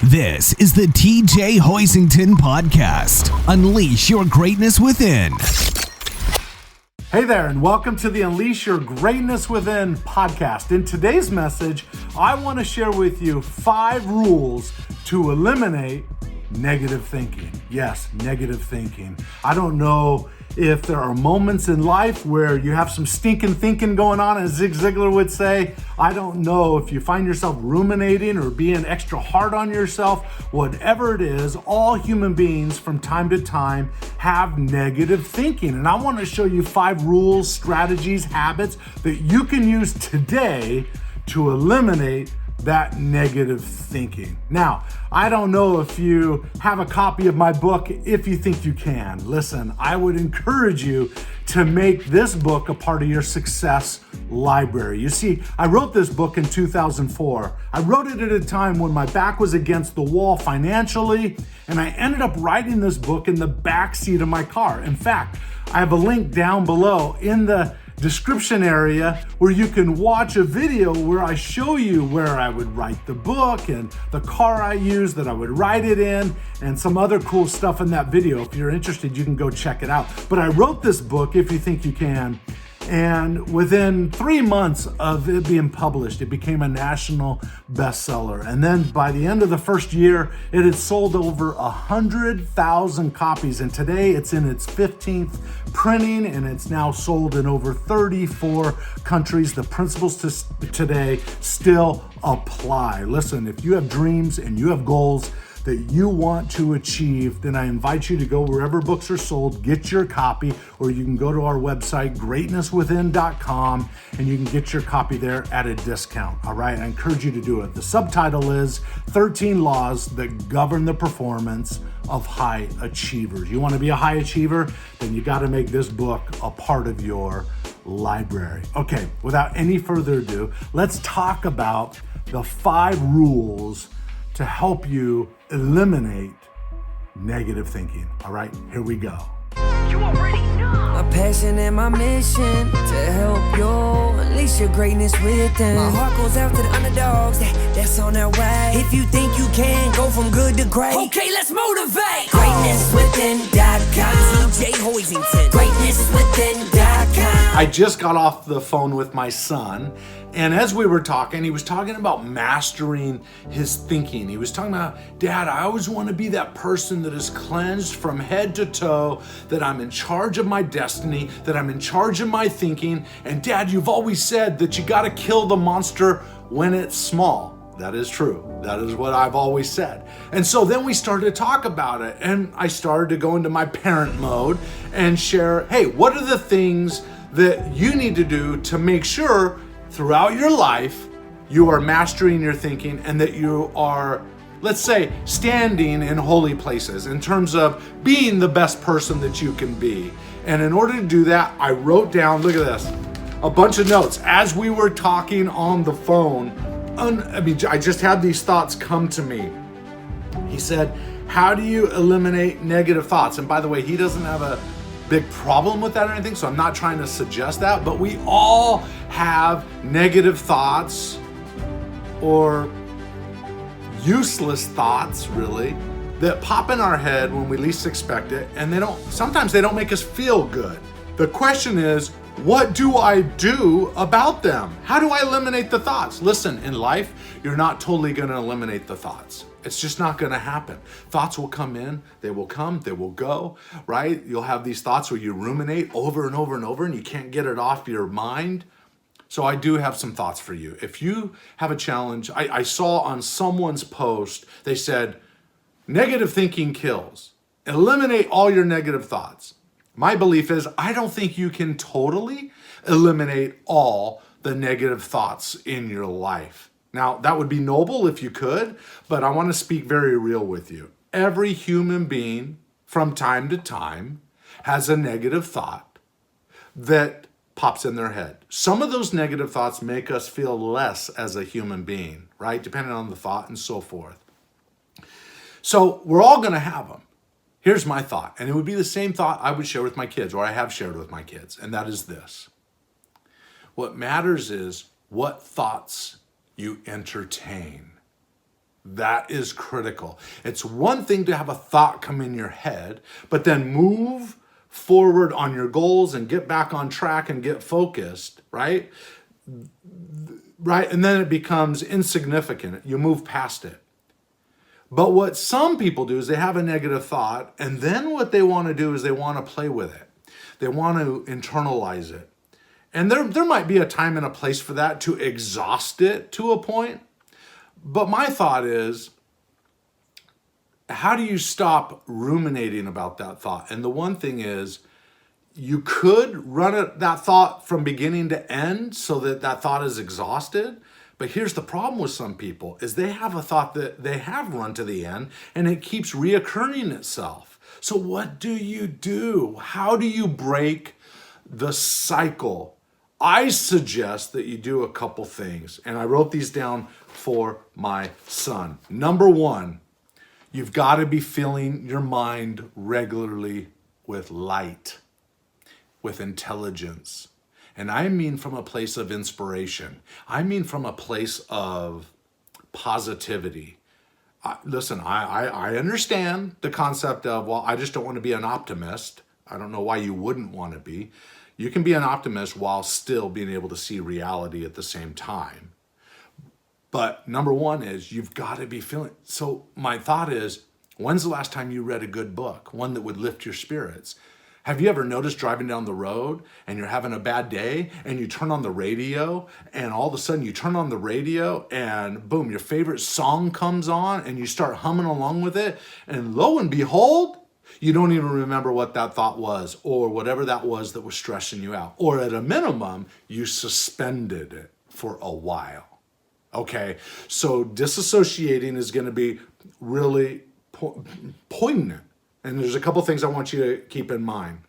This is the TJ Hoisington Podcast. Unleash your greatness within. Hey there, and welcome to the Unleash Your Greatness Within podcast. In today's message, I want to share with you 5 rules to eliminate negative thinking. Yes, negative thinking. I don't know if there are moments in life where you have some stinking thinking going on, as Zig Ziglar would say. I don't know if you find yourself ruminating or being extra hard on yourself. Whatever it is, all human beings from time to time have negative thinking. And I want to show you 5 rules, strategies, habits that you can use today to eliminate that negative thinking. Now, I don't know if you have a copy of my book. If you think you can, listen, I would encourage you to make this book a part of your success library. You see, I wrote this book in 2004. I wrote it at a time when my back was against the wall financially, and I ended up writing this book in the back seat of my car. In fact, I have a link down below in the description area where you can watch a video where I show you where I would write the book and the car I use that I would write it in and some other cool stuff in that video. If you're interested, you can go check it out. But I wrote this book, If You Think You Can, and within 3 months of it being published, it became a national bestseller. And then by the end of the first year, it had sold over 100,000 copies. And today it's in its 15th printing, and it's now sold in over 34 countries. The principles to today still apply. Listen, if you have dreams and you have goals that you want to achieve, then I invite you to go wherever books are sold, get your copy, or you can go to our website, greatnesswithin.com, and you can get your copy there at a discount. All right, I encourage you to do it. The subtitle is 13 Laws That Govern the Performance of High Achievers. You want to be a high achiever? Then you got to make this book a part of your library. Okay, without any further ado, let's talk about the 5 rules to help you eliminate negative thinking. All right, here we go. You already know. My passion and my mission to help you unleash your greatness within. My heart goes out to the underdogs that's on their way. If you think you can go from good to great, okay, let's motivate. Greatnesswithin.com. TJ Hoisington. Greatnesswithin.com. I just got off the phone with my son, and as we were talking, he was talking about mastering his thinking. He was talking about, Dad, I always want to be that person that is cleansed from head to toe, that I'm in charge of my destiny, that I'm in charge of my thinking. And Dad, you've always said that you got to kill the monster when it's small. That is true. That is what I've always said. And so then we started to talk about it, and I started to go into my parent mode and share, hey, what are the things that you need to do to make sure throughout your life you are mastering your thinking and that you are, let's say, standing in holy places in terms of being the best person that you can be. And in order to do that, I wrote down, look at this, a bunch of notes as we were talking on the phone. I just had these thoughts come to me. He said, how do you eliminate negative thoughts? And by the way, he doesn't have a big problem with that or anything, so I'm not trying to suggest that, but we all have negative thoughts or useless thoughts, really, that pop in our head when we least expect it, and sometimes they don't make us feel good. The question is, what do I do about them? How do I eliminate the thoughts? Listen, in life, you're not totally going to eliminate the thoughts. It's just not going to happen. Thoughts will come in, they will come, they will go, right? You'll have these thoughts where you ruminate over and over and over and you can't get it off your mind. So I do have some thoughts for you. If you have a challenge, I saw on someone's post, they said, negative thinking kills. Eliminate all your negative thoughts. My belief is I don't think you can totally eliminate all the negative thoughts in your life. Now, that would be noble if you could, but I want to speak very real with you. Every human being from time to time has a negative thought that pops in their head. Some of those negative thoughts make us feel less as a human being, right? Depending on the thought and so forth. So we're all going to have them. Here's my thought, and it would be the same thought I would share with my kids, or I have shared with my kids, and that is this. What matters is what thoughts you entertain. That is critical. It's one thing to have a thought come in your head, but then move forward on your goals and get back on track and get focused, right? Right? And then it becomes insignificant. You move past it. But what some people do is they have a negative thought, and then what they want to do is they want to play with it. They want to internalize it. And there might be a time and a place for that to exhaust it to a point. But my thought is, how do you stop ruminating about that thought? And the one thing is, you could run that thought from beginning to end so that that thought is exhausted. But here's the problem with some people is they have a thought that they have run to the end and it keeps reoccurring itself. So what do you do? How do you break the cycle? I suggest that you do a couple things, and I wrote these down for my son. Number one, you've got to be filling your mind regularly with light, with intelligence. And I mean from a place of inspiration. I mean from a place of positivity. Listen, I understand the concept of, well, I just don't want to be an optimist. I don't know why you wouldn't want to be. You can be an optimist while still being able to see reality at the same time. But number one is you've got to be feeling. So my thought is, when's the last time you read a good book? One that would lift your spirits? Have you ever noticed driving down the road and you're having a bad day and you turn on the radio and all of a sudden you turn on the radio and boom, your favorite song comes on and you start humming along with it, and lo and behold, you don't even remember what that thought was or whatever that was stressing you out. Or at a minimum, you suspended it for a while. Okay, so disassociating is going to be really poignant. And there's a couple things I want you to keep in mind.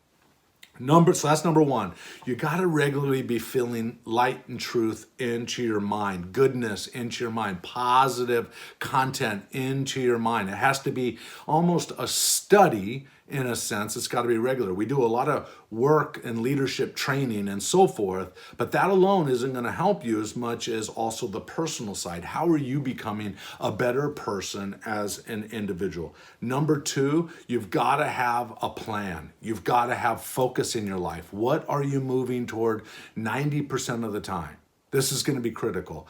So that's number one. You got to regularly be feeling light and truth into your mind, goodness into your mind, positive content into your mind. It has to be almost a study in a sense. It's got to be regular. We do a lot of work and leadership training and so forth, but that alone isn't going to help you as much as also the personal side. How are you becoming a better person as an individual? Number two, you've got to have a plan. You've got to have focus in your life. What are you moving toward 90% of the time? This is going to be critical.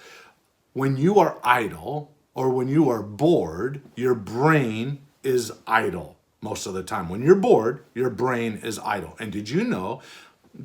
When you are idle or when you are bored, your brain is idle. Most of the time, when you're bored, your brain is idle. And did you know,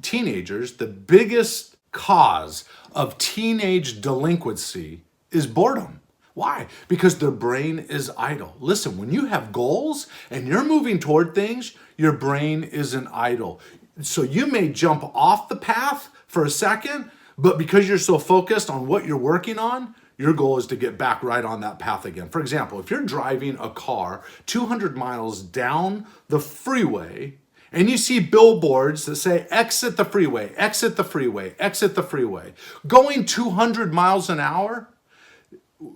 teenagers, the biggest cause of teenage delinquency is boredom. Why? Because their brain is idle. Listen, when you have goals and you're moving toward things, your brain isn't idle. So you may jump off the path for a second, but because you're so focused on what you're working on, your goal is to get back right on that path again. For example, if you're driving a car 200 miles down the freeway and you see billboards that say, exit the freeway, exit the freeway, exit the freeway, going 200 miles an hour,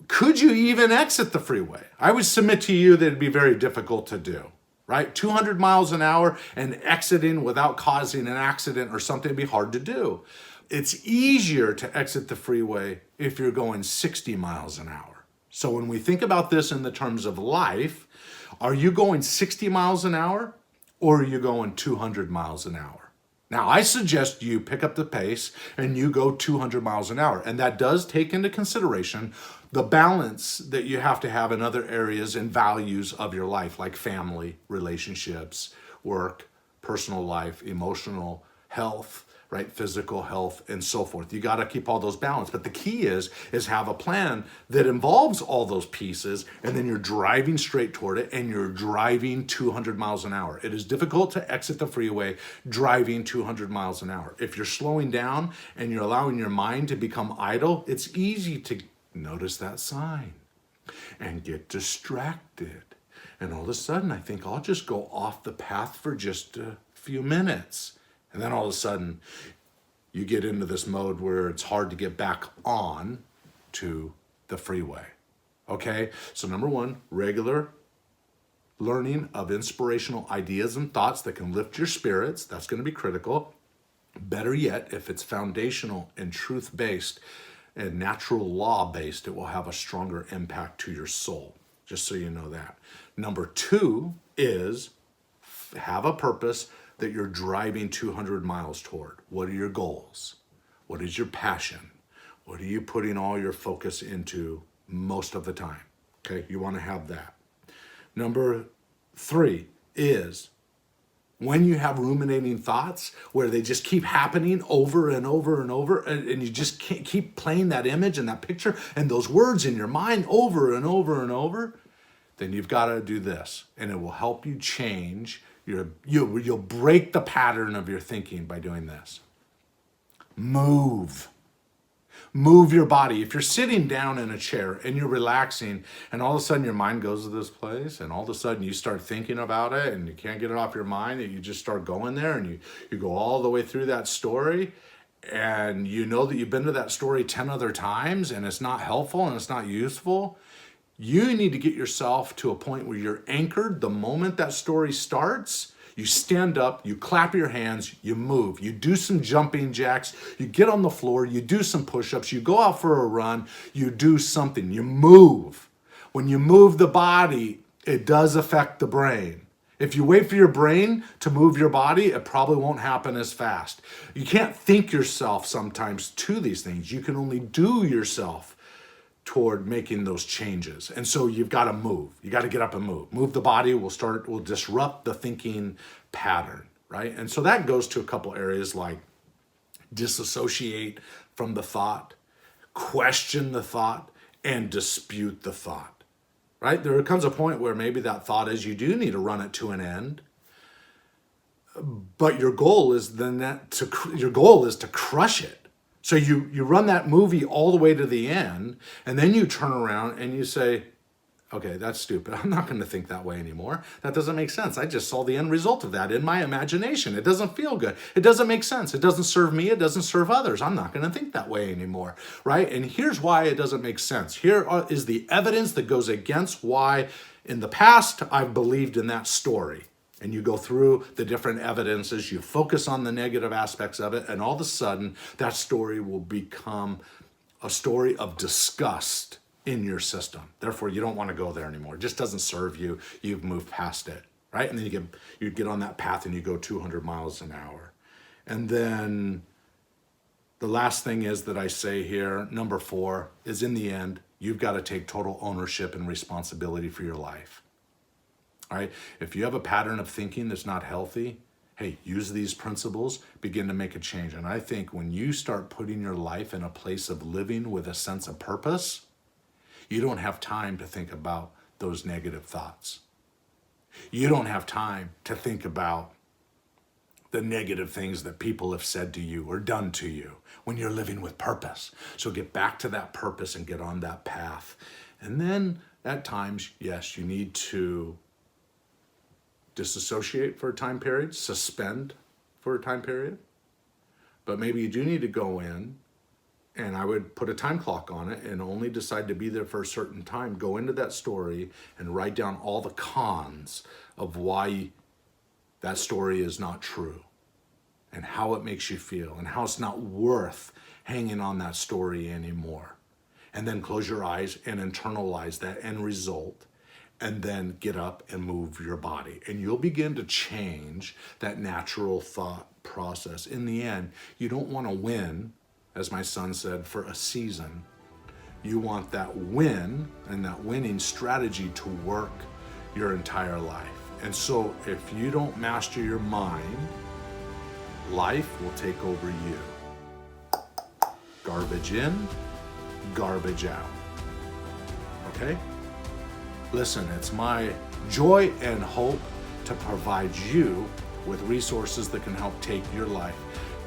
could you even exit the freeway? I would submit to you that it'd be very difficult to do, right? 200 miles an hour and exiting without causing an accident or something would be hard to do. It's easier to exit the freeway if you're going 60 miles an hour. So when we think about this in the terms of life, are you going 60 miles an hour or are you going 200 miles an hour? Now, I suggest you pick up the pace and you go 200 miles an hour. And that does take into consideration the balance that you have to have in other areas and values of your life, like family, relationships, work, personal life, emotional health, right? Physical health and so forth. You got to keep all those balanced. But the key is have a plan that involves all those pieces, and then you're driving straight toward it and you're driving 200 miles an hour. It is difficult to exit the freeway driving 200 miles an hour. If you're slowing down and you're allowing your mind to become idle, it's easy to notice that sign and get distracted. And all of a sudden, I think I'll just go off the path for just a few minutes. And then all of a sudden, you get into this mode where it's hard to get back on to the freeway. Okay? So number one, regular learning of inspirational ideas and thoughts that can lift your spirits. That's going to be critical. Better yet, if it's foundational and truth-based and natural law based, it will have a stronger impact to your soul. Just so you know that. Number 2 is have a purpose that you're driving 200 miles toward. What are your goals? What is your passion? What are you putting all your focus into most of the time? Okay, you want to have that. Number 3 is when you have ruminating thoughts where they just keep happening over and over and over, and you just can't keep playing that image and that picture and those words in your mind over and over and over, then you've got to do this, and it will help you change. You'll break the pattern of your thinking by doing this. Move your body. If you're sitting down in a chair and you're relaxing and all of a sudden your mind goes to this place and all of a sudden you start thinking about it and you can't get it off your mind and you just start going there and you go all the way through that story and you know that you've been to that story 10 other times and it's not helpful and it's not useful, you need to get yourself to a point where you're anchored the moment that story starts. You stand up, you clap your hands, you move, you do some jumping jacks, you get on the floor, you do some push-ups, you go out for a run, you do something, you move. When you move the body, it does affect the brain. If you wait for your brain to move your body, it probably won't happen as fast. You can't think yourself sometimes to these things. You can only do yourself toward making those changes. And so you've got to move. You got to get up and move. Move the body will disrupt the thinking pattern, right? And so that goes to a couple areas like disassociate from the thought, question the thought, and dispute the thought, right? There comes a point where maybe that thought is you do need to run it to an end, but your goal is to crush it. So you run that movie all the way to the end, and then you turn around and you say, okay, that's stupid. I'm not going to think that way anymore. That doesn't make sense. I just saw the end result of that in my imagination. It doesn't feel good. It doesn't make sense. It doesn't serve me. It doesn't serve others. I'm not going to think that way anymore, right? And here's why it doesn't make sense. Here is the evidence that goes against why in the past I've believed in that story. And you go through the different evidences, you focus on the negative aspects of it, and all of a sudden, that story will become a story of disgust in your system. Therefore, you don't want to go there anymore. It just doesn't serve you. You've moved past it, right? And then you get on that path and you go 200 miles an hour. And then the last thing is that I say here, number 4, is in the end, you've got to take total ownership and responsibility for your life. All right, if you have a pattern of thinking that's not healthy, hey, use these principles, begin to make a change. And I think when you start putting your life in a place of living with a sense of purpose, you don't have time to think about those negative thoughts. You don't have time to think about the negative things that people have said to you or done to you when you're living with purpose. So get back to that purpose and get on that path. And then at times, yes, you need to disassociate for a time period, suspend for a time period. But maybe you do need to go in, and I would put a time clock on it and only decide to be there for a certain time. Go into that story and write down all the cons of why that story is not true and how it makes you feel and how it's not worth hanging on that story anymore. And then close your eyes and internalize that end result. And then get up and move your body. And you'll begin to change that natural thought process. In the end, you don't want to win, as my son said, for a season. You want that win and that winning strategy to work your entire life. And so if you don't master your mind, life will take over you. Garbage in, garbage out. Okay? Listen, it's my joy and hope to provide you with resources that can help take your life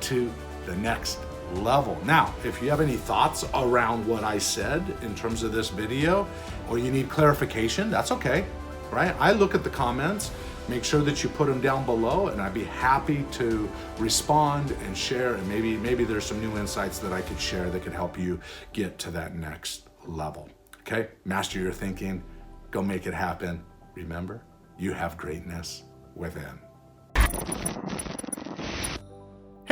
to the next level. Now, if you have any thoughts around what I said in terms of this video, or you need clarification, that's okay, right? I look at the comments, make sure that you put them down below, and I'd be happy to respond and share, and maybe there's some new insights that I could share that could help you get to that next level, okay? Master your thinking. Go make it happen. Remember, you have greatness within.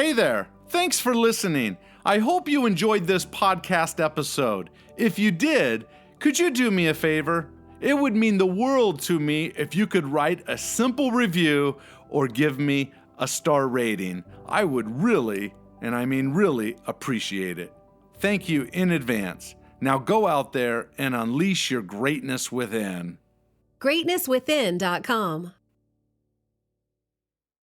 Hey there, thanks for listening. I hope you enjoyed this podcast episode. If you did, could you do me a favor? It would mean the world to me if you could write a simple review or give me a star rating. I would really, and I mean really, appreciate it. Thank you in advance. Now go out there and unleash your greatness within. GreatnessWithin.com